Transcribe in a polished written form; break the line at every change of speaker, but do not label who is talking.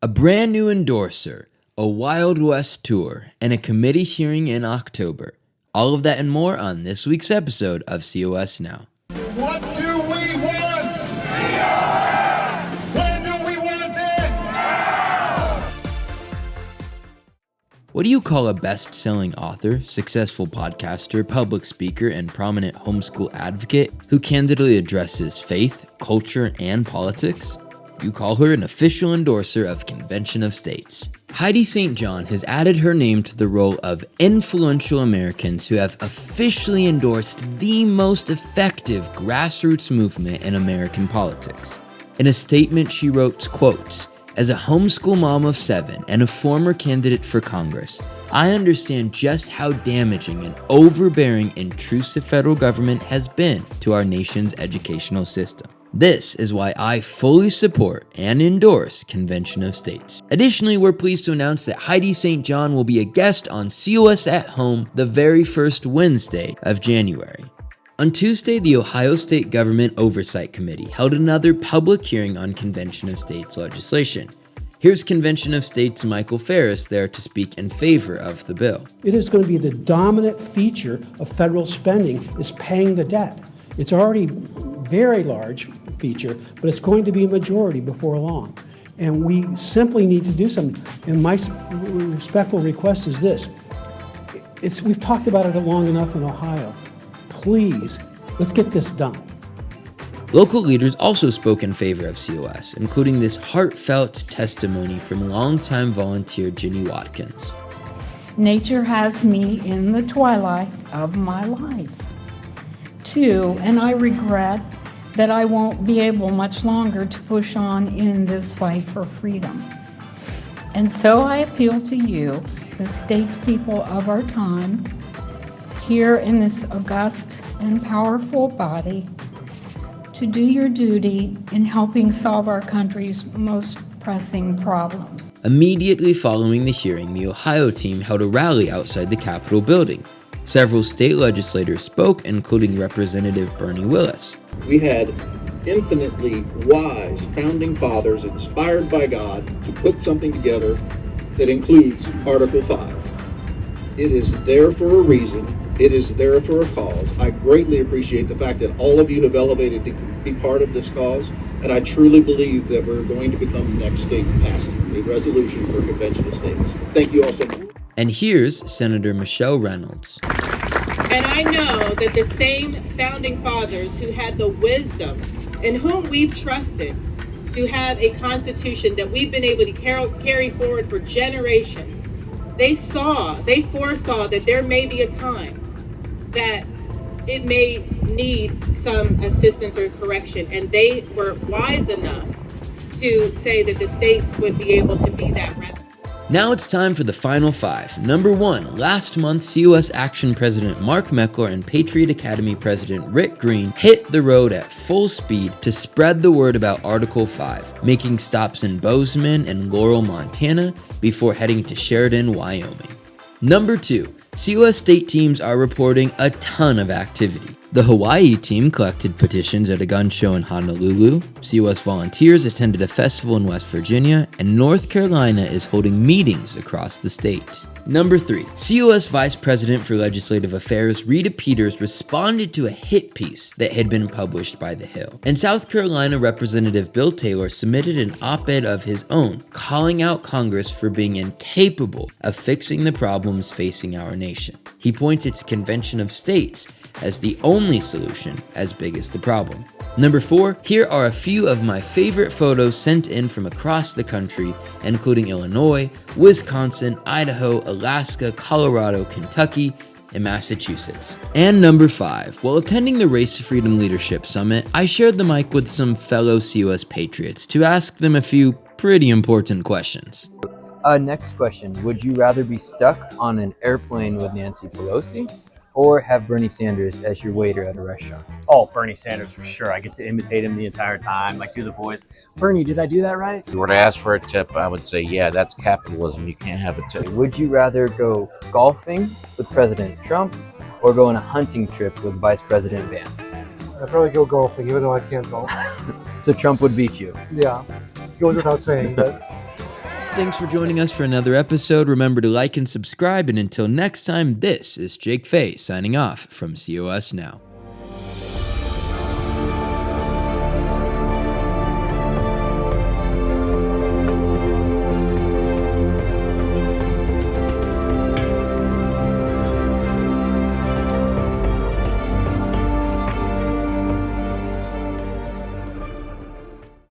A brand new endorser, a Wild West tour, and a committee hearing in October. All of that and more on this week's episode of COS Now.
What do we want? When do we want it? Now!
What do you call a best-selling author, successful podcaster, public speaker, and prominent homeschool advocate who candidly addresses faith, culture, and politics? You call her an official endorser of Convention of States. Heidi St. John has added her name to the roll of influential Americans who have officially endorsed the most effective grassroots movement in American politics. In a statement, she wrote, quote, "As a homeschool mom of 7 and a former candidate for Congress, I understand just how damaging an overbearing, intrusive federal government has been to our nation's educational system. This is why I fully support and endorse Convention of States." Additionally, we're pleased to announce that Heidi St. John will be a guest on COS at Home the very first Wednesday of January. On Tuesday, the Ohio State Government Oversight Committee held another public hearing on Convention of States legislation. Here's Convention of States Michael Ferris there to speak in favor of the bill.
It is going to be the dominant feature of federal spending is paying the debt. It's already very large feature, but it's going to be a majority before long. And we simply need to do something. And my respectful request is this. We've talked about it long enough in Ohio. Please, let's get this done.
Local leaders also spoke in favor of COS, including this heartfelt testimony from longtime volunteer Ginny Watkins.
Nature has me in the twilight of my life, too, and I regret that I won't be able much longer to push on in this fight for freedom. And so I appeal to you, the statespeople of our time, here in this august and powerful body, to do your duty in helping solve our country's most pressing problems.
Immediately following the hearing, the Ohio team held a rally outside the Capitol building. Several state legislators spoke, including Representative Bernie Willis.
We had infinitely wise founding fathers inspired by God to put something together that includes Article 5. It is there for a reason. It is there for a cause. I greatly appreciate the fact that all of you have elevated to be part of this cause, and I truly believe that we're going to become the next state to pass a resolution for Convention of States. Thank you all so much.
And here's Senator Michelle Reynolds.
And I know that the same founding fathers who had the wisdom and whom we've trusted to have a constitution that we've been able to carry forward for generations, they foresaw that there may be a time that it may need some assistance or correction, and they were wise enough to say that the states would be able to be that representative.
Now it's time for the final 5. Number 1, last month, COS Action President Mark Meckler and Patriot Academy President Rick Green hit the road at full speed to spread the word about Article 5, making stops in Bozeman and Laurel, Montana, before heading to Sheridan, Wyoming. Number 2, COS state teams are reporting a ton of activity. The Hawaii team collected petitions at a gun show in Honolulu, COS volunteers attended a festival in West Virginia, and North Carolina is holding meetings across the state. Number 3, COS Vice President for Legislative Affairs Rita Peters responded to a hit piece that had been published by The Hill. And South Carolina Representative Bill Taylor submitted an op-ed of his own, calling out Congress for being incapable of fixing the problems facing our nation. He pointed to Convention of States as the only solution as big as the problem. Number 4, here are a few of my favorite photos sent in from across the country, including Illinois, Wisconsin, Idaho, Alaska, Colorado, Kentucky, and Massachusetts. And number 5, while attending the Race to Freedom Leadership Summit, I shared the mic with some fellow COS patriots to ask them a few pretty important questions.
Next question, would you rather be stuck on an airplane with Nancy Pelosi or have Bernie Sanders as your waiter at a restaurant?
Oh, Bernie Sanders for sure. I get to imitate him the entire time, like do the voice. Bernie, did I do that right?
If you were to ask for a tip, I would say, yeah, that's capitalism. You can't have a tip.
Would you rather go golfing with President Trump or go on a hunting trip with Vice President Vance?
I'd probably go golfing, even though I can't golf.
So Trump would beat you?
Yeah, goes without saying, but
Thanks for joining us for another episode. Remember to like and subscribe. And until next time, this is Jake Fay signing off from COS Now.